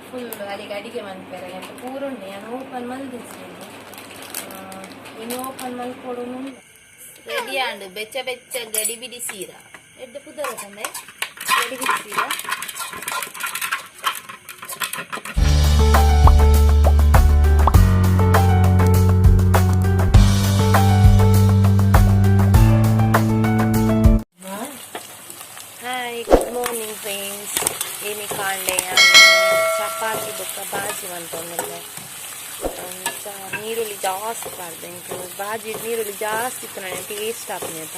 Full ಅಲ್ಲಿಗೆ ಅಡಿಗೆ ಮನ್ಪೇರೆ ಅಂತ ಪೂರುಂಡೆ ನಾನು ಓಪನ್ ಮಲ್ದಿಸ್ತೀನಿ ಇನ್ನು ಓಪನ್ ಮಲ್ಕೊಡೋನು ರೆಡಿ ಆಂಡು ಬೆಚ್ಚ ಬೆಚ್ಚ ಗಡಿ ಬಿಡಿ ಸೀರ ಎಡ್ಡೆ ಪುದರ ತಂದೆ ಗಡಿ ಬಿಡಿ ಸೀರ ಚಪಾತಿ ಬೊಕ್ಕ ಬಾಜಿ ಅಂತಂದ್ರೆ ನೀರುಳ್ಳಿ ಜಾಸ್ತಿ ಪಾಡ್ದೆ ಬಾಜಿ ನೀರುಳ್ಳಿ ಜಾಸ್ತಿ ಇತ್ತು ನಾನು ಟೇಸ್ಟ್ ಆಗ್ತೀನಿ ಅಂತ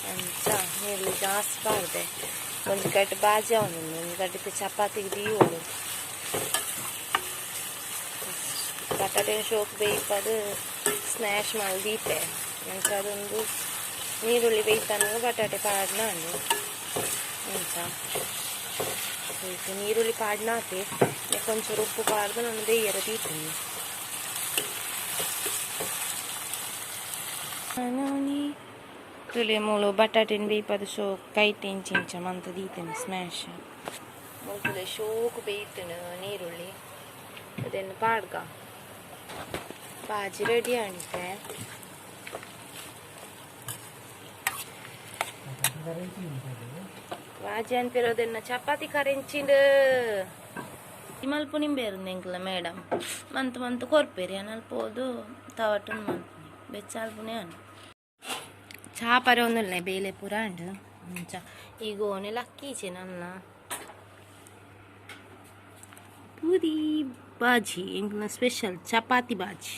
ಅಂಚ ನೀರುಳ್ಳಿ ಜಾಸ್ತಿ ಪಾಡ್ದೆ ಒಂದು ಗಡ್ಡೆ ಬಾಜಿ ಅವನು ಒಂದು ಗಡ್ಡೆ ಚಪಾತಿಗೆ ದೀವೋಡು ಬಟಾಟೆ ಶೋಕ್ ಬೇಯ್ಪದು ಸ್ಮ್ಯಾಶ್ ಮಾಡಿ ದೀಪೆ ಅಂಚ ಅದೊಂದು ನೀರುಳ್ಳಿ ಬೇಯ್ತಾನು ಬಟಾಟೆ ಪಾಡ್ನ ಅಂಚ ನೀರುಳ್ಳಿ ಪಾಡ್ನಾತೆ కొంచెం ఉప్పు పాడదు నన్ను దెయ్యర తీస్తుంది ತುಲೆಮೂಲು ಬಟಾಟೆನ ಬೇಯ್ಪದು ಶೋಕ್ ಕೈಟೇನು ಚಿಂಚಮಂತ ದೀತೇನೆ ಸ್ಮ್ಯಾಶ್ ಮೂಲೆ ಶೋಕ್ ಬೇಯ್ತೇನೆ ನೀರುಳ್ಳಿ ಅದನ್ನು ಪಾಡ್ಗ ಬಾಜಿ ರೆಡಿ ಅಂತೆ ಬಾಜಿ ಅನ್ಪಿರೋದನ್ನ ಚಪಾತಿ ಕರೆಂಚಿಂಡು ಮಲ್ಪು ನಿಂಬೇರು ಎಂಕ್ಲ ಮೇಡಮ್ ಮಂತ್ ಮಂತ್ ಕೊರ್ಪೇರಿ ಅನಲ್ಪೋದು ತವಟನ್ ಮಂತ್ ಬೆಚ್ಚಾಲ್ಪುನೆ ಅನ್ ಚಾಪರೆ ಒಂದಲ್ಲ ಬೇಲೆ ಪೂರ ಅಂಡು ಚ ಈಗ ಓನೆ ಲಕ್ಕೀಚೆ ನನ್ನ ಪೂರಿ ಬಾಜಿ ಎಂಕ್ಲ ಸ್ಪೆಷಲ್ ಚಪಾತಿ ಬಾಜಿ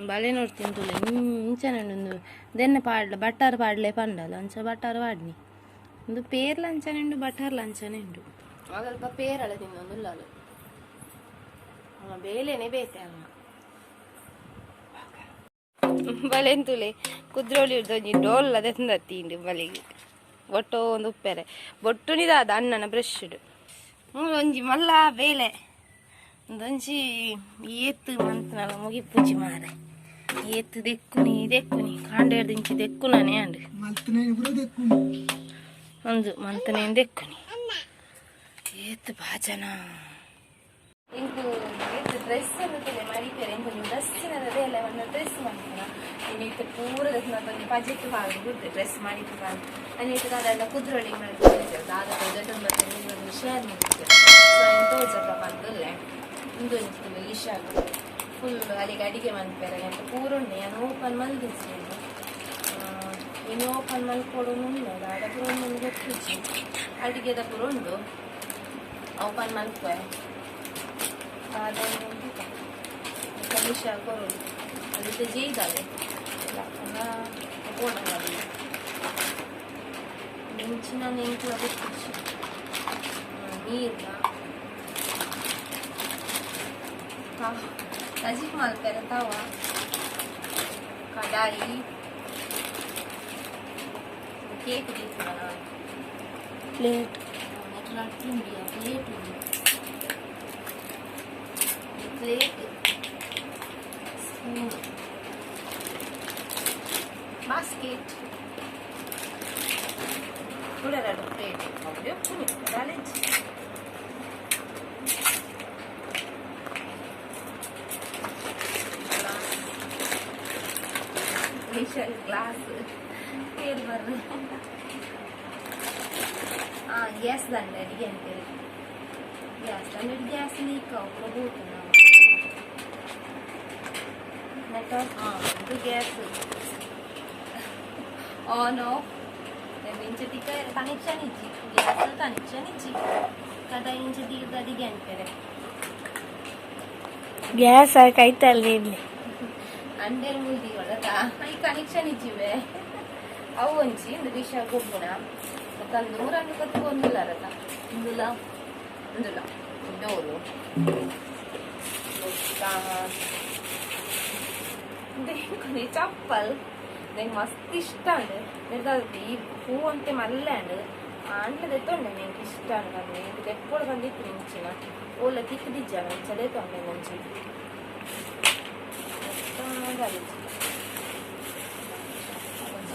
ಬಲೆ ನೋಡ್ತೀನಿ ತುಲೆ ಇಂಚನೊಂದು ದೆನ್ನ ಪಾಡ್ಲ ಬಟ್ಟಾರು ಪಾಡ್ಲೆ ಪಂಡಲ್ಲ ಅಂಚ ಬಟ್ಟಾರು ಪಾಡ್ನಿ ಒಂದು ಪೇರ್ ಲಂಚನೆಂಡು ಬಟಾರ್ ಲಂಚನೆಂಡು ಸ್ವಲ್ಪ ಪೇರಳ ತಿನ್ನೊಂದುಲ್ಲ ಬೇಲೆನೆ ಬೇತೆ ಅಲ್ಲ ಬಲೆಂತುಲೆ ಕುದ್ರೋಳಿ ಹಿಡ್ದೊಂಜಿ ಡೋಲ್ಲ ತೆಂದತ್ತೀಂಡು ಬಲೆಗೆ ಬೊಟ್ಟೋ ಒಂದು ಉಪ್ಪೆರೆ ಬೊಟ್ಟುನಿದಾದ ಅಣ್ಣನ ಬ್ರಷ್ಡು ಒಂಜಿ ಮಲ್ಲ ಬೇಲೆ ಒಂದೊಂಜಿ ಏತ್ತು ಮಂತನಲ್ಲ ಮುಗಿಪುಜಿ ಮಾರೆ ಏತ್ತು ದೆಕ್ಕುನಿ ಕಾಂಡೆ ದಿಂಚಿ ದೆಕ್ಕುನಾನೆ ಅಂಡು ಒಂದು ಮಂತನೇನು ದೆಕ್ಕುನಿ ಏತ್ತು ಭಾಜನ ಇಂಕು ಏತ್ತು ಡ್ರೆಸ್ ಅನ್ನುತ್ತದೆ ಮರಿಪೇರೆ ಇಂಕು ಡ್ರೆಸ್ಸಿನದೇ ಎಲ್ಲ ಒಂದು ಡ್ರೆಸ್ ಮಾಡ್ತಾನ ಇನ್ನಿಟ್ಟು ಪೂರದ ಒಂದು ಬಜೆಟ್ ಮಾಡಿ ಬಿಡ್ತೆ ಡ್ರೆಸ್ ಮಾಡಿಟ್ಟು ಬಂದು ಅನ್ನಿಟ್ಟು ಅದೆಲ್ಲ ಕುದ್ರೊಳ್ಳಿ ಮಾಡಿರ್ತೇವೆ ಆದ ದೊಡ್ಡ ಶೇರ್ ಮಾಡಿರ್ತೇವೆ ಸೊ ಇನ್ನು ತೋರ್ಸಪ್ಪ ಬಂದಲ್ಲೇ ಇಂದು ಇಷ್ಟ ಆಗುತ್ತೆ ಫುಲ್ ಅಲ್ಲಿಗೆ ಅಡಿಗೆ ಮನ್ಪೇರೆ ಅಂತ ಪೂರುಂಡೆ ನಾನು ಓಪನ್ ಮಲ್ದಿಸ್ತೀನಿ ಇನ್ನು ಓಪನ್ ಮಲ್ಕೊಡೋನು ಆಡ ಪುರ ಒಂದು ಗೊತ್ತಿಚ್ಚಿ ಅಡಿಗೆದ ಪುರ ಉಂಡು ಓಪನ್ ಮಲ್ಪೆ ಕಲಿಶ ಕೊರೋಡು ಅದಕ್ಕೆ ಜೀದಾವೆ ಓಡಾಡಿ ಮಿಂಚಿನ ನೆಂಕುಲ ಗೊತ್ತಿಚ್ಚಿ ನೀರ್ನ ರಜಿಕ್ ಮಲ್ಪೆರೆ ತವ ಕಡಾಯಿ ಕೇಕ್ ದೀಪನ ಪ್ಲೇಟ್ ತುಂಬಿಯ ಪ್ಲೇಟ್ ಪ್ಲೇಟ್ ಸ್ಪೂನ್ ಬಾಸ್ಕೆಟ್ ಕೂಡ ಪ್ಲೇಟ್ ಅದೇ ಪುನಿ ಕಾಲೇಜ್ ಗ್ಲಾಸ್ ಕೇಳಿ ಬರ್ರಿ ಗ್ಯಾಸ್ ದಂಡ ಅಡಿಗೆ ಅಂತೇಳಿ ಗ್ಯಾಸ್ ದಂಡ ಗ್ಯಾಸ್ ಲೀಕ್ ಹೋಗ್ಬೋದು ನಾವು ಇದು ಗ್ಯಾಸ್ ಆನ್ ಆಫ್ ಇಂಚತಿಕ ಕನೆಕ್ಷನ್ ಇಚ್ಚಿ ಗ್ಯಾಸ್ ಕನೆಕ್ಷನ್ ಇಚ್ಚಿ ಕದ ಇಂಚತಿಗ ಅಡಿಗೆ ಅಂತಾರೆ ಗ್ಯಾಸ್ ಕೈತಲ್ಲಿ ಇರಲಿ ಅಂಡರ್ ಮುಲ್ದಿ ಒಳಗ ಈ ಕನೆಕ್ಷನ್ ಇಚ್ಚಿವೆ ಅವು ಒಂಚಿ ಒಂದು ವಿಷ ಗೊಬ್ಬುನ ಒಂದು ನೂರನ್ನು ಕೊತ್ತು ಒಂದಿಲ್ಲ ರಥ ಒಂದಿಲ್ಲ ಒಂದಿಲ್ಲ ಡೋರು ಕೊನೆ ಚಪ್ಪಲ್ ನಂಗೆ ಮಸ್ತ್ ಇಷ್ಟ ಅಂಡು ನೆಡ್ದು ಈ ಹೂ ಅಂತೆ ಮಲ್ಲೆ ಅಂಡು ಅಂಟದೆ ತೊಂಡೆ ನಂಗೆ ಇಷ್ಟ ಅಂಡೆ ಇದು ತೆಕ್ಕೊಂಡು ಬಂದಿತ್ತು ಮುಂಚಿನ ಓಲ ತಿಕ್ಕದಿಜ್ಜ ಮಂಚದೇ ತೊಂಡೆ ಮುಂಚೆ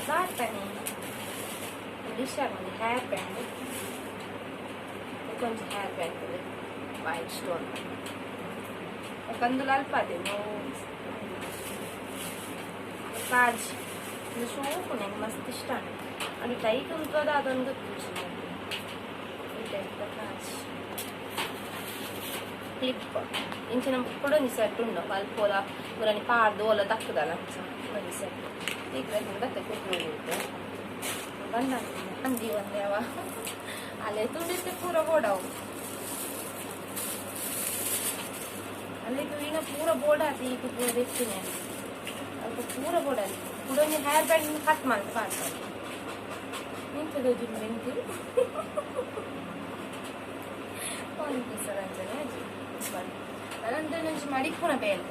ಬಾಟನಿ ಡಿಶ್ ಆಗಿ ಹೇರ್ ಬ್ಯಾಂಡ್ కొంచెం హెయిర్ బ్యాండ్ ವೈಟ್ ಸ್ಟೋನ್ ಕಂದುಲು ಅಲ್ಪ ಅದೇ ಕಾಜಿ ಇದು ಸೂಪು ನಂಗೆ ಮಸ್ತ್ ಇಷ್ಟ ಅದು ಟೈಟ್ ಉಂಟದ ಅದೊಂದು ಈ ಟೈಪ್ ಕಾಜಿ ಕ್ಲಿಪ್ ಇಂಚಿನ ಕೂಡ ಒಂದು ಸೆಟ್ ಉಂಡು ಅಲ್ಪ ಹೋದ ಪೂರನಿ ಪಾಡ್ದು ಒಲ ತಕ್ಕದಲ್ಲ ಒಂದು ಸೆಟ್ ಈಗ ಮತ್ತೆ ಕೂತ್ಕೊಂಡಿರುತ್ತೆ ಬಂದ ಅಂದಿ ಒಂದೇ ಅವ ಅಲ್ಲೇ ತುಂಡಿస్తే ಪೂರ ಬೋಡವು ಅಲ್ಲಿ ಈಗ ಪೂರ ಬೋಡ ಆಯ್ತು ಈಗ ಪೂರ ತೆಗ್ತೀನಿ ಅಲ್ಪ ಪೂರ ಬೋಡ ಕೂಡ ಒಂದು ಹೇರ್ ಬ್ಯಾಂಡ್ ಕಟ್ ಮಾಡಿ ಕಾಡ್ತಾರೆ ನಿಂತದ ನಿಂತು ಒಂದು ಸಲ ಅಂತಾನೆ ಅದಂದ್ರೆ ನಂಚು ಮಡಿಪುನ ಬೇಲೆ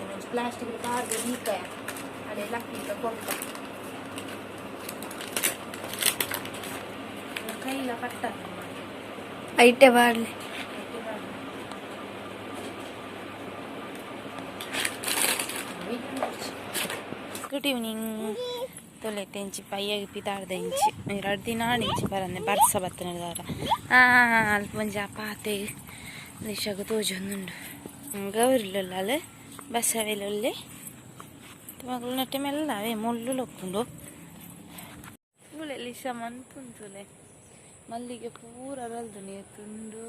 ನಂಚು ಪ್ಲಾಸ್ಟಿಕ್ ಪಾರ್ದು ಈಕಾಯ ಅದೇ ಲಕ್ಕೀಗ ಕೊಟ್ಟ ಕೈಲ ಕಟ್ಟ ಐಟೆ ಬಾಡ್ಲಿ ಗುಡ್ ಈವ್ನಿಂಗ್ ತೊಲೆ ತೆಂಚಿ ಪಯ್ಯಾಗಿ ಪಿತಾಡ್ದ ಇಂಚಿ 2 ದಿನ ಇಂಚಿ ಬರಂದೆ ಬರ್ಸ ಬತ್ತನದಾರ ಅಲ್ಪ ಒಂಜಿ ಪಾತೆ ಲಿಶಾಗ ತೋಜೊಂದುಂಡು ಗೌರಿಲೊಲ್ಲ ಅಲ್ಲ ಬಸವೆಲೊಲ್ಲೆ ಮಗಳು ನಟ್ಟೆ ಮೆಲ್ಲವೇ ಮುಳ್ಳು ಲೊಕ್ಕುಂಡು ಇವಳೆ ಲಿಶಾ ಮಂತುಂತುಲೆ ಮಲ್ಲಿಗೆ ಪೂರ ಬಲ್ದು ನೀತುಂಡು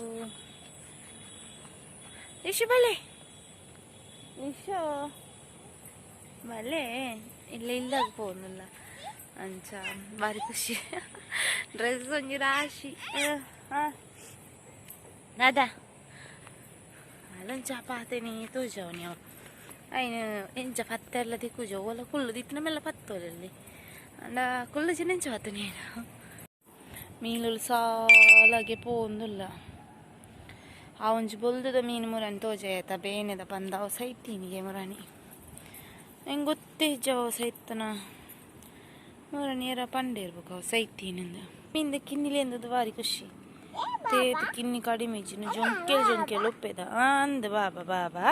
ಲಿಶು ಬಲೆ ಲಿಶು ಬಲೆ ಇಲ್ಲಾಗ ಪೋನುಲ್ಲ ಅಂಚ ಬಾರಿ ಖುಷಿ ಡ್ರೆಸ್ ಒಂಜಿ ರಾಶಿ ದಾದಾ ಅಲ್ಲೊಂಚ ಪಾತೇನಿ ತೋಜವನಿ ಅವ ಅಯ್ನ ಎಂಚ ಪತ್ತೆಲ್ಲ ದಿಕ್ಕುಜೋ ಒಲ ಕುಳ್ಳು ದಿತ್ತಿನ ಮೇಲೆ ಪತ್ತೋಲಲ್ಲಿ ಅಂಡ ಕುಳ್ಳು ಚಿನ್ನಂಚ ಪತ್ತು ನೀನು ಮೀನುಲು ಸಾಲಾಗೆ ಪೋಂದುಲ್ಲ ಆ ಒಂಜಿ ಬೊಲ್ದದ ಮೀನು ಮುರಾನಿ ತೋಜಾಯತ ಬೇನೆದ ಬಂದ ಅವ ಸೈತೀನಿಗೆ ಮುರಾನಿ ಹೆಂಗೆ ಗೊತ್ತೇ ಜವ ಸೈತನ ಮುರಾನಿ ಏರ ಪಂಡೆ ಇರ್ಬೇಕು ಅವ ಸೈತೀನಿಂದ ಮೀನಿಂದ ಕಿನ್ನಿಲೆ ಎಂದದ್ದು ಭಾರಿ ಖುಷಿ ತೇದು ಕಿನ್ನಿ ಕಡಿಮೆ ಇಜ್ಜಿನ ಜೊಂಕೆಲ್ ಒಪ್ಪೆದ ಅಂದ ಬಾಬಾ ಬಾಬಾ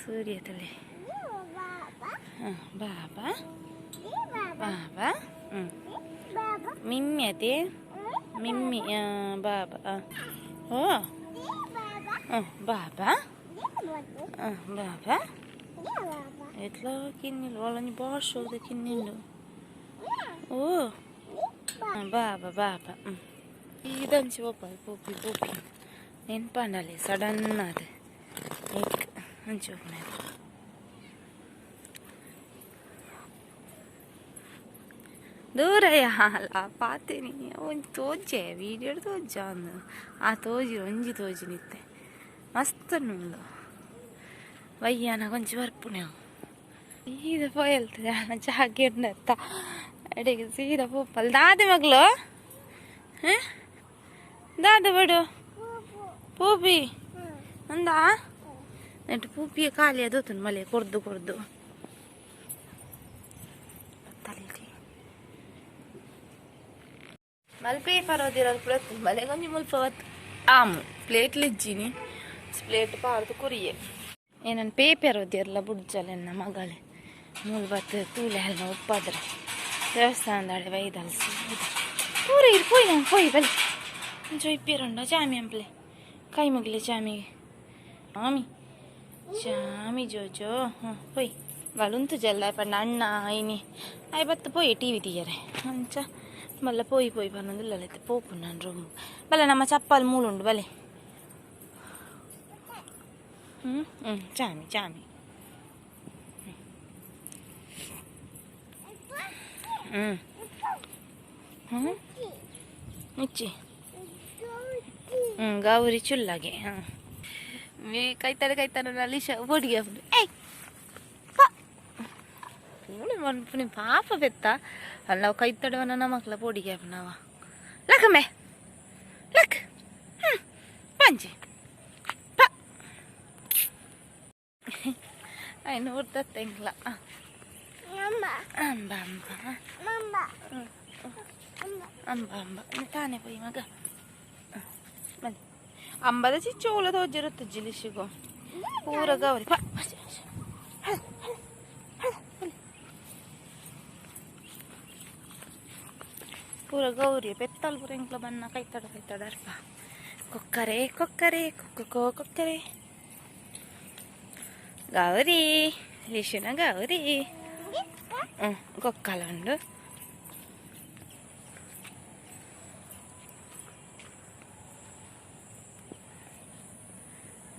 ಸೂರ್ಯ ತಲೆ ಬಾಬಾ ಬಾಬಾ ಮಿಮ್ಮಿ ಅದೇ ಮಿಮ್ಮಿ ಬಾಬಾ ಓ ಬಾಬಾ ಬಾಬಾ ಎತ್ಲಾ ಕಿನ್ನಿಲ್ಲ ಒಳನಿ ಬಾಷ್ ಹೋಗ್ದ ಕಿನ್ನಿಂಡು ಓ ಬಾಬಾ ಬಾಬಾ ಇದಂಚಿ ಒಪ್ಪ ಪೂಪಿ ಪೂಪಿ ನೆನ್ಪಂಡಲ್ಲಿ ಸಡನ್ ಅದು ಏಕ್ ಹಂಚಿ ಹೋಗ್ನ ದೂರ ಅಲ್ಲ ಪಾತೇನಿ ಒಂಜಿ ತೋಜೆ ವೀಡಿಯೋ ತೋಜ ಅಂದು ಆ ತೋಜಿ ಒಂಜಿ ತೋಜಿ ನಿತ್ತೆ ಮಸ್ತ್ ಉಂಡು ವಯ್ಯಾನ ಕೊಂಚ ಬರ್ಪುನೆ ಸೀದ ಪೋಯಲ್ತದೆ ಜಾಗೆ ಉಂಡತ್ತ ಅಡಿಗೆ ಸೀದ ಪೋಪಲ್ ದಾದೆ ಮಗಳು ದಾದ ಬಡು ಪೂಪಿ ಅಂದ ನೆಟ್ಟು ಪೂಪಿಯ ಖಾಲಿ ಅದೋತನು ಮಲೆ ಕೊರ್ದು ಕೊರ್ದು ಮಲ್ಪೆ ಪರೋದಿರೋದು ಕೂಡ ಮಲೆ ಕೊಂಚ ಮುಲ್ಪ ಹೊತ್ತು ಆಮು ಪ್ಲೇಟ್ಲಿ ಇಜ್ಜಿನಿ ಪ್ಲೇಟ್ ಪಾರ್ದು ಕುರಿಯೆ ಏನನ್ನು ಪೇಪರ್ ಓದಿರಲ್ಲ ಬುಡ್ಜಲೆನ್ನ ಮಗಳೇ ಮೂಲ ಬತ್ತು ತೂಲೆ ಎಲ್ಲ ಒಪ್ಪಾದ್ರೆ ದೇವಸ್ಥಾನದಾಳೆ ವೈದಲ್ಸಿ ಪೂರ ಇರು ಪೋಯ್ ನಂಗೆ ಪೋಯ್ ಬಲೆ ಜೊಯ್ಪಿರುಂಡ ಚಾಮಿ ಅಂಪ್ಲೆ ಕೈ ಮಗ್ಲೆ ಚಾಮಿಗೆ ಆಮಿ ಚಾಮಿ ಜೋಜೋ ಹ್ಞೂ ಪೊಯ್ ಬಲುಂತು ಜಲ್ಲ ಪಂಡ ಅಣ್ಣ ಐನಿ ಆಯ್ ಬತ್ತು ಪೋಯ್ ಟಿ ವಿ తీయరే ಅಂಚ ಬಲ್ಲ ಪೋಯ್ ಪೋಯ್ ಬನ್ನೊಂದುಲ್ಲೈತೆ ಪೋಪು ನಾನು ರೂಮ್ ಬಲ್ಲ ನಮ್ಮ ಚಪ್ಪಲ್ ಮೂಲುಂಡು ಬಲೆ ಚಾಮಿ ಚಾಮಿ ಮುಚ್ಚಿ ಗೌರಿ ಚುಲ್ಲಾಗೆ ಕೈತಾನೆ ಲಿಶ ಒಡಿಗೆ ಏಯ್ ಪುನಿ ಪಾಪ ಬೆತ್ತ ಅಲ್ಲ ಕೈತಡವನ ನಮಕ್ಲ ಪೋಡಿಗೆ ನಾವ ಲಕ್ಕಮ್ಮೆ ಲಕ್ ಪಂಚಿ ಅಯ್ಯ ನೋಡ್ತಂಗಿಲ್ಲ ಅಂಬ ಅಂಬ ಅಂಬ ಅಂಬ ತಾನೇ ಪೋಯಿ ಮಗ ಬನ್ನಿ ಅಂಬದ ಚಿಚ್ಚೋಳ ತೋಜಿರುತ್ತೆ ಜಿಲಿಶಿಗೋ ಪೂರ ಗೌರಿ ಪೂರ ಗೌರಿ ಪೆತ್ತಲ್ ಪೂರ ಇಂಕ್ಲ ಬನ್ನ ಕೈತಡ ಅರ್ಪ ಕೊಕ್ಕರೆ ಕೊಕ್ಕರೆ ಕೊಕ್ಕೋ ಕೊಕ್ಕರೆ ಗೌರಿ ಲಿಶುನ ಗೌರಿ ಕೊಕ್ಕಲುಂಡು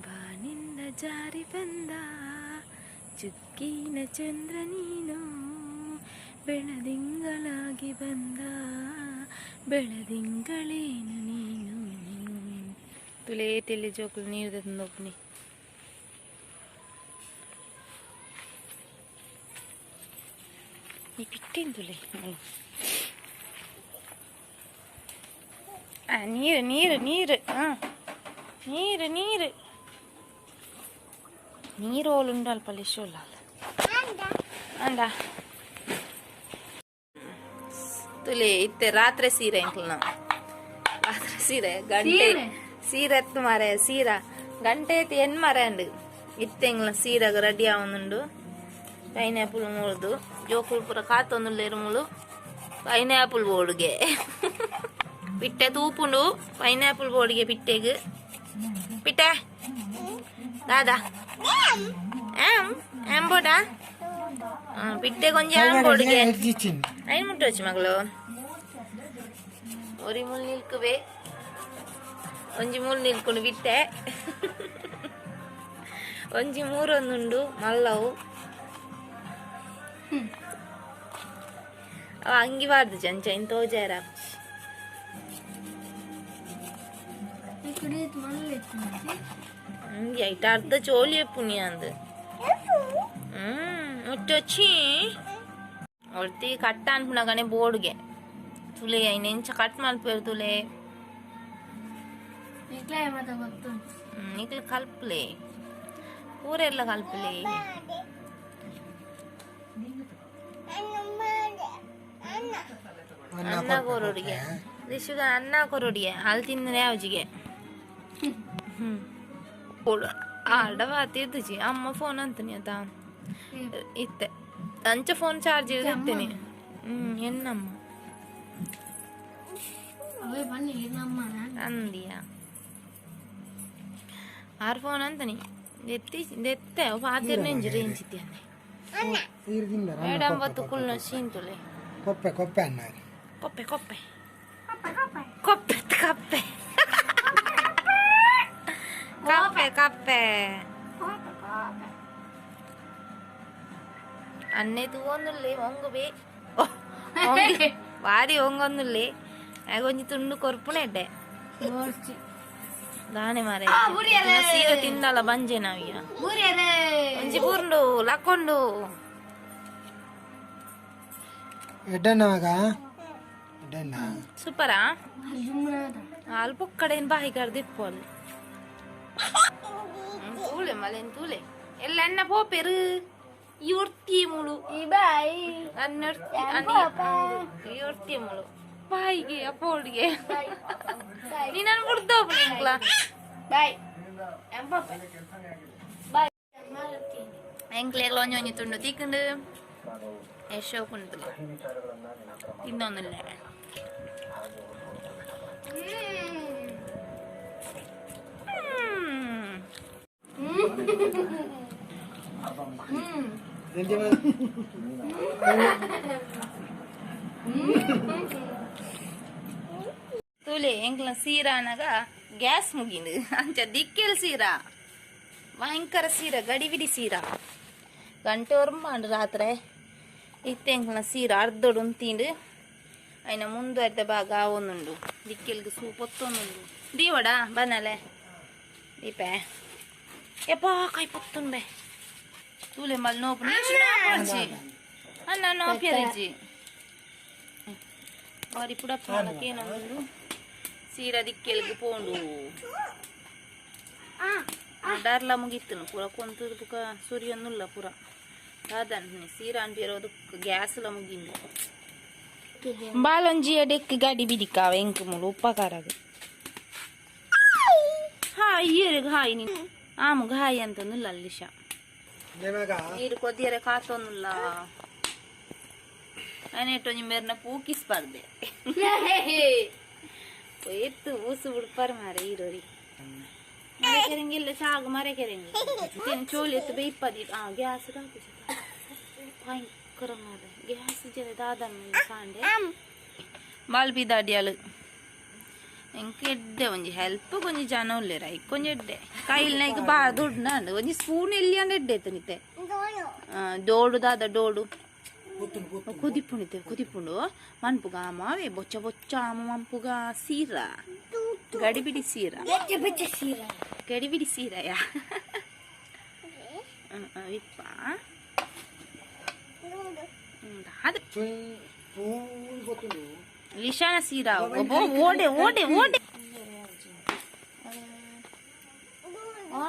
ಬಾನಿಂದ ಜಾರಿ ಬಂದ ಚುಕ್ಕಿನ ಚಂದ್ರ ನೀನು ಬೆಳದಿಂಗಳಾಗಿ ಬಂದ ಬೆಳದಿಂಗಳೇನು ನೀನು ತುಲೇ ತೆಲ್ಲಿ ಜೋಕುಲು ನೀರು ತಂದೊಬ್ಬನಿ ಈ ಪಿಟ್ಟಿನ ತುಲೆ ನೀರು ನೀರು ನೀರು ನೀರು ನೀರು ನೀರು ಓಲುಂಡು ಅಲ್ಪ ಲಿಶೋಲ್ಲ ಅಂಡ ತುಲೆ ಇತ್ತೆ ರಾತ್ರಿ ಸೀರೆ ಇಂಕ್ಲ ನಾವು ರಾತ್ರಿ ಸೀರೆ ಗಂಟೆ ಸೀರೆ ಎತ್ತು ಮರ ಸೀರ ಗಂಟೆ ಎತ್ತಿ ಎನ್ ಮರ ಅಂಡು ಇತ್ತೆಂಗ್ಲ ಸೀರೆಗ ರೆಡಿ ಆವೊಂದುಂಡು ಪೈನಾಪಲ್ ಮೂಳ್ದು ಜೋಕುಲ್ ಪೂರ ಕಾತೊಂದುಲ್ಲೇರು ಮೂಳು ಪೈನಾಪಲ್ ಬೋರ್ಡ್ಗೆ ಪಿಟ್ಟೆ ತೂಪುಂಡು ಪೈನಾಪಲ್ ಬೋರ್ಡ್ಗೆ ಪಿಟ್ಟೆಗ್ ಪಿಟ್ಟೆ ದಾದಾ ಬೋಡಾ ಪಿಟ್ಟೆ ಕೊಂಚ ಬೋರ್ಡ್ಗೆ ಐನ್ ಮುಟ್ಟು ವಚ್ಚು ಮಗಳು ಒರಿ ಮುಲ್ ನಿಲ್ಕುವೆ ಒಂಜಿ ಮೂಲು ನಿಲ್ಕೊಂಡು ಬಿಟ್ಟೆ ಒಂಜಿ ಮೂರೊಂದುಂಡು ಮಲ್ಲವು ಅವ ಅಂಗಿ ಬಾರ್ದು ಚಂಚ ಇನ್ ತೋಜಾರ ಐಟ ಅರ್ಧ ಚೋಲಿ ಪುಣ್ಯ ಅಂದ್ ಮುಟ್ಟೊಚ್ಚಿ ಒಡ್ತಿ ಕಟ್ಟ ಅನ್ಪುಣಗನೆ ಬೋರ್ಡ್ಗೆ ತುಲೆ ಐನ್ ಎಂಚ ಕಟ್ ಮಲ್ಪೇರು ತುಲೆ ಇಕ್ಲ ಕಲ್ಪಲೆ ಊರೆಲ್ಲ ಕಲ್ಪಲೆ ಅನ್ನ ಕೊರೋಡಿಗೆ ರಿಷುಗ ಅನ್ನ ಕೊರೋಡಿಗೆ ಅಲ್ಲಿ ತಿಂದ್ರೆ ಯಾವಜಿಗೆ ಆಡವಾತಿರ್ದುಜಿ ಅಮ್ಮ ಫೋನ್ ಅಂತೀನಿ ಅದ ಇತ್ತೆ ಅಂಚ ಫೋನ್ ಚಾರ್ಜ್ ಇರ್ತೀನಿ ಎನ್ನಮ್ಮ ಅಂದಿಯಾ ಆರ್ ಫೋನ್ ಅಂತಾನೆ ದೆತ್ತೆ ಪಾತಿರ್ನ ಇಂಜಿ ರೇಂಜ್ ಇದ್ದಾನೆ ಏಡಂಬತ್ತು ಕುಳ್ಳ ಸೀಂತುಲೆ ಕೊಪ್ಪೆ ಕೊಪ್ಪೆ ಅನ್ನ ಕೊಪ್ಪೆ ಕೊಪ್ಪೆ ಕೊಪ್ಪೆ ಕಪ್ಪೆ ಕಪ್ಪೆ ಕಪ್ಪೆ ಅನ್ನೆ ತೂವೊಂದುಲ್ಲೆ ಒಂಗುಬೆ ವಾರಿ ಒಂಗೊಂದುಲ್ಲೆ ಆಗೊಂಜಿ ತುಂಡು ಕೊರ್ಪುನೆಡ್ಡೆ ದಾನೆ ಮಾರೆ ಸೀರೆ ತಿನ್ನಲ್ಲ ಬಂಜೆ ನಾವೀಗ ಒಂಜಿ ಪೂರ್ಂಡು ಲಕ್ಕೊಂಡು ಎಡ್ಡನ್ನ ಮಗ ಎಡ್ಡನ್ನ ಸೂಪರಾ ಹಾಲು ಪೊಕ್ಕಡೆ ಬಾಯಿ ಕಡ್ದಿಪ್ಪೋದು ತೂಲೆ ಮಲೆನ್ ತೂಲೆ ಎಲ್ಲ ಎಣ್ಣ ಪೋಪೆರು ಇರ್ತಿ ಮುಳು ಇರ್ತಿ ಮುಳು ಬಾಯಿಗೆ ಅಪ್ಪೋಡ್ಗೆ ನೀನು ಬಿಡ್ದೋಬ್ ನಿಂಕ್ಲ ಎಂಕ್ಲೆಗ್ಲ ಒಂಜೊಂಜಿ ತುಂಡು ತಿಕ್ಕಂಡು ಎಷ್ಟೋ ಕುಂತಲ್ಲ ಇನ್ನೊಂದಿಲ್ಲ ತುಲೆ ಎಂಕ್ಲ ಸೀರಾ ಅನ್ನಾಗ ಗ್ಯಾಸ್ ಮುಗಿಂದು ಅಂಚ ದಿಕ್ಕೆಲ್ ಸೀರಾ ಭಯಂಕರ ಸೀರಾ ಗಡಿಬಿಡಿ ಸೀರಾ ಗಂಟೆ ಒರ್ಮಾಂಡು ರಾತ್ರಿ ಇತ್ತೆ ಎಂಕ್ಲ ಸೀರಾ ಅರ್ಧೊಡು ಉಂತಿಂಡು ಅಯ್ನ ಮುಂದುವರೆದ ಭಾಗ ಒಂದುಂಡು ದಿಕ್ಕೆಲ್ಗೆ ಸೂಪೊತ್ತೊಂದುಂಡು ದೀವಡ ಬನ್ನಲೆ ದೀಪೆ ಎಪ್ಪ ಕೈ ಪೊತ್ತುಂಡೆ ತೂಲೆ ಮಲ್ ನೋಪು ಅನ್ನ ನೋಪಿಯರಿಜ್ಜಿ ಬಾರಿ ಪುಡಪ್ಪ ಏನೊಂದು ಸೀರಾ ದಿಕ್ಕೆಲ್ಗೆ ಪೋಂಡು ಡರ್ಲ ಮುಗಿತ್ತು ಪೂರ ಕೊಂತದ ಪುಕ ಸುರಿಯೊಂದುಲ್ಲ ಪೂರ ಅದಂತೀನಿ ಸೀರಾ ಅನ್ಪಿರೋದು ಗ್ಯಾಸ್ಲ ಮುಗಿಂದು ಬಾಲೊಂಜಿಯ ಡೆಕ್ ಗಾಡಿ ಬಿಡಿಕಾವ ಎಂಕ್ ಮುಳು ಉಪಕಾರಾಗ ಹಾಯ್ ಈರಿಗೆ ಹಾಯ್ ನೀನು ಆಮಗ ಹಾಯ್ ಅಂತಂದಿಲ್ಲ ಅಲ್ಲಿಶ ನೀರು ಕೊದ್ದಿಯರೆ ಕಾತೊಂದಿಲ್ಲ ಅನೇಟೊಂಜಿ ಮೇರ್ನ ಪೂಕಿಸ್ಬಾರ್ದೆ ಎತ್ತು ಊಸು ಬಿಡ್ಪಾರ ಮಾರ ಈರೋರಿ ಮರೆ ಕೆರೆಂಗಿಲ್ಲ ಸಾಗು ಮರೆ ಕೆರೆಂಗಿ ಚೋಲಿ ಎತ್ತು ಬೇಯ್ಪದಿ ಗ್ಯಾಸ್ ಭಯಂಕರ ಮಾರ ಗ್ಯಾಸ್ ಜನ ದಾದಮ್ಮ ಕಾಂಡೆ ಬಾಲ್ಬಿ ದಾಡಿಯಾಳು ಎಂಕ್ ಎಡ್ಡೆ ಒಂಜಿ ಹೆಲ್ಪ್ ಕೊಂಚ ಜನ ಉಲ್ಲೇರ ಕೊಂಚ ಎಡ್ಡೆ ಕೈಲ್ನ ಈಗ ಬಾಳ ದುಡ್ಡು ನಂಡು ಒಂಜಿ ಸ್ಪೂನ್ ಎಲ್ಲಿ ಅಂದ್ ಎಡ್ಡೆ ಎತ್ತನಿತೆ ಡೋಡು ದಾದ ಡೋಡು ಕುದಿಪುಂಡು ಮನ್ಪುಗ ಮಾವೇ ಬೊಚ್ಚ ಬೊಚ್ಚ ಮಂಪುಗ ಸೀರ ಗಡಿಬಿಡಿ ಸೀರ ಗಡಿಬಿಡಿ ಸೀರಯ ವಿಪ್ಪ ಅದು ಲಿಶಾನ ಸೀರ ಓಡೆ ಓಡೆ ಓಡೆ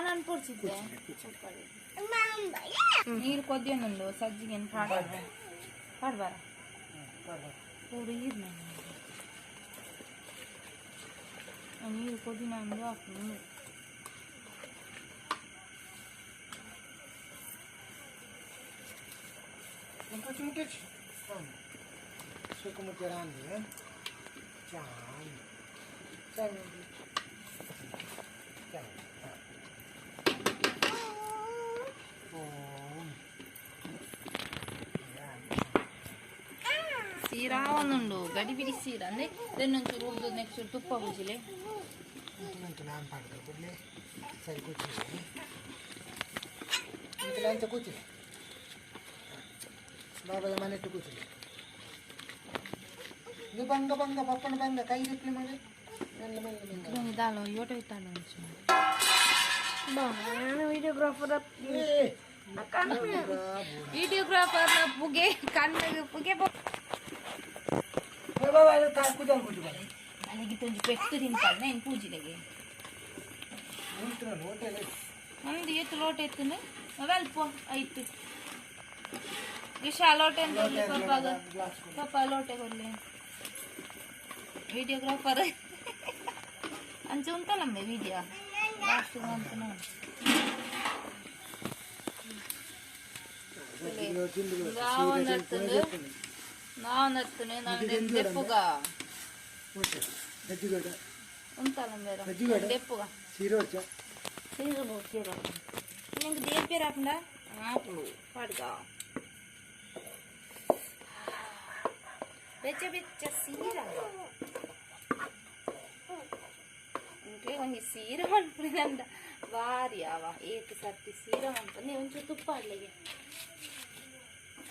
ನಾನು ಕೊಡ್ಸಿದ್ದೆ ನೀರು ಕೊದ್ಯೊಂದು ಸಜ್ಜಿಗೆ ಪಾಡ್ಬಾರ ನೀರು ಕೊದ್ದಿ ನಾನು ಹಾಕ್ತೀನಿ ಸೀರಾ ಒಂದುಂಡು ಗಡಿಬಿಡಿ ಸೀರ ಅಂದ್ರೆ ಇನ್ನೊಂಚೂರು ಉರ್ದು ನೆಕ್ಸ್ಟ್ ತುಪ್ಪ ಬುಜಿಲೆ ಸರಿ ಕೂಚಿಲ್ಲ ಬಾಬಾಯ ಮನೆಟ್ಟು ಕೂಚಿಲ್ಲ ನೀವು ಬಂಗ ಬಂಗ ಪಪ್ಪನ ಬಂಗ ಕೈ ರಿಪ್ಲಿ ಮಾಡಿ ಮೆಲ್ಲ ಮೆಲ್ಲ ಮೆಲ್ಲ ದಾಲು ಯೋಟ ಇತ್ತಾಳು ವಿಡಿಯೋಗ್ರಾಫರ್ ಪುಗೆ ಕಣ್ಣಿಗೆ ಪುಗೆ ಅಲ್ಲಿಗಿತ್ತೊಂದು ಪೆಟ್ಟು ತಿಂತಾಳೆ ಏನು ಪೂಜೆಗೆ ನಮ್ದು ಎತ್ತು ಲೋಟ ಎತ್ತನೆ ಅವೆಲ್ಪ ಆಯ್ತು ವಿಶಾ ಲೋಟೆ ಅಂತ ಪಪ್ಪ ಲೋಟೆ ಕೊಡ್ಲಿ ವಿಡಿಯೋಗ್ರಾಫರ್ ಅಂಚೆ ಉಂಟಲ್ಲಮ್ಮೆ ವಿಡಿಯೋ ಲಾಸ್ಟ್ ಅಂತ ನೋಡಿ ನಾವು ನರ್ತನೆ ನಾನು ದೆಪ್ಪುಗ ಉಂಟಲ್ಲ ದೆಪ್ಪುಗ ಸೀರೆ ನಿಂಗೆ ದೇವ್ ಪೇರು ಹಾಕೊಂಡ ಆಪುಳು ಪಾಡ್ಗ ಬೆಚ್ಚ ಬೆಚ್ಚ ಸೀರ ಒಂಜಿ ಸೀರ ಮನ್ಪುಂಡ ಭಾರಿ ಅವ ಏತು ಸರ್ತಿ ಸೀರ ಮನ್ಪುಂಡು ಒಂಚೂರು ತುಪ್ಪ ಅಲ್ಲಿಗೆ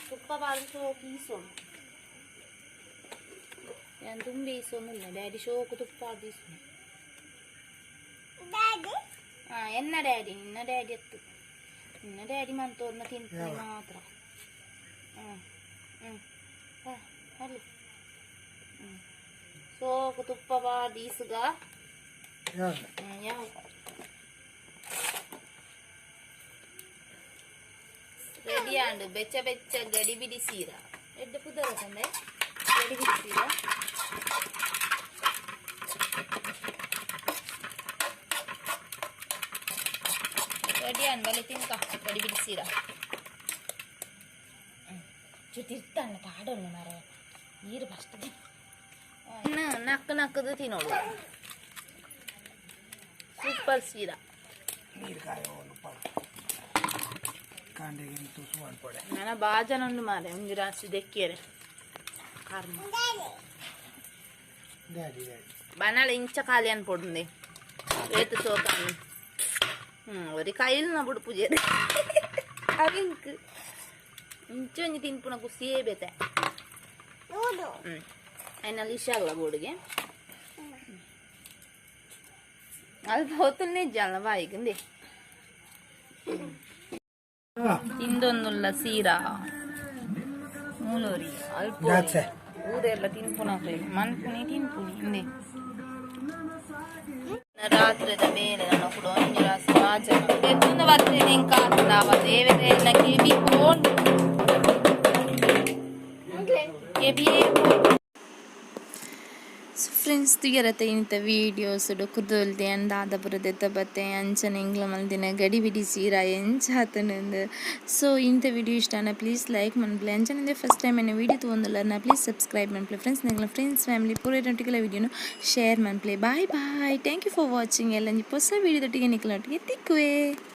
ತುಪ್ಪ ಬಾರಿ ಶೋಕು ಈಸೋನು ഞാൻ തുമ്പി ഈസൊന്നുമില്ല ഡാഡി ഷോക്ക് തുപ്പാടി എന്ന ഡാഡി നിന്ന ഡാഡി എത്തു നിന്ന ഡാഡി മനത്തോർന്ന തിന്നു മാത്രം ഷോക്ക് തുപ്പ പാടീസുക റെഡിയാണ്ട് ബെച്ച ബെച്ച ഗടിബിടി സീര എന്റെ പുതറക്കണ്ടേ ಗಡಿಬಿಡಿ ಸೀರ ರೆಡಿ ಅಂದಮೇಲೆ ತಿನ್ಕ ಗಡಿಬಿಡಿ ಸೀರ ಜೊತಿರ್ತಾನೆ ಪಾಡೋಣ ಮಾರ ನೀರು ಬರ್ತದೆ ನಕ್ಕ ನಕ್ಕದು ತಿನ್ನೋಳು ಸೂಪರ್ ಸೀರ ನನ್ನ ಬಾಜನ ಉಂಡು ಮಾರೆ ಒಂದು ರಾಶಿ ದೆಕ್ಕಿಯರೆ బనాలు ఇంచ ఖాళీ అని పడుతుంది రేతు సోకాన్ని ఒరి కాయలు నా బుడుపు చేది అవి ఇంక ఇంచొంజి తినుపు నాకు సేబెతే ఆయన లిషాల బుడిಗೆ అది పోతున్నే జల వాయికింది ತಿಂದೊಂದುಲ್ಲ ಸೀರಾ ಮೂಲೋರಿ ಅಲ್ಪ ಊರೆಲ್ಲ ತಿನ್ಪುನಕ್ಕೆ ಮನ್ಪುನಿ ತಿನ್ಪುನಿ ಹಿಂದೆ ರಾತ್ರಿದ ಬೇರೆ ನಾನು ಕೂಡ ಒಂದು ರಾತ್ರಿ ರಾಜನ ಎತ್ತುಂದ ಬರ್ತೀನಿ ನಿಂಗೆ ಕಾಣ್ತಾವ ದೇವರೇ ನನಗೆ ಬಿಕೊಂಡು So friends, the ಒಟ್ಟಿಗೆ ಇಂಥ ವೀಡಿಯೋಸ್ ಕುದಲ್ದೆ ಅಂದಾದ ಬರೋದೆತ್ತ ಬತ್ತೆ ಅಂಚನೆ ಇಂಗ್ಲ ಮಲ್ದಿನ ಗಡಿ ಬಿಡಿ ಸೀರಾ ಎಂಚ ಹತ್ತನಂದು. ಸೊ ಇಂಥ ವಿಡಿಯೋ ಇಷ್ಟನ ಪ್ಲೀಸ್ ಲೈಕ್ ಮನ್ಪ್ಲೆ ಅಂಚನೆ ಫಸ್ಟ್ ಟೈಮ್ ಎನ್ನ ವೀಡಿಯೋ ತೊಗೊಂಡಲ್ಲ ಪ್ಲೀಸ್ ಸಬ್ಸ್ಕ್ರೈಬ್ ಮನ್ಪ್ಲೆ ಫ್ರೆಂಡ್ಸ್ ನಿಂಗಳ ಫ್ರೆಂಡ್ಸ್ ಫ್ಯಾಮಿಲಿ ಪೂರೈನೊಟ್ಟಿಗೆಲ್ಲ ವೀಡಿಯೋನು ಶೇರ್ ಮನ್ಪ್ಲೆ. Bye bye, thank you for watching. ಎಲ್ಲ ಹೊಸ ವೀಡಿಯೋದೊಟ್ಟಿಗೆ ನಿಖಲೊಟ್ಟಿಗೆ ತಿಕ್ಕುವೆ.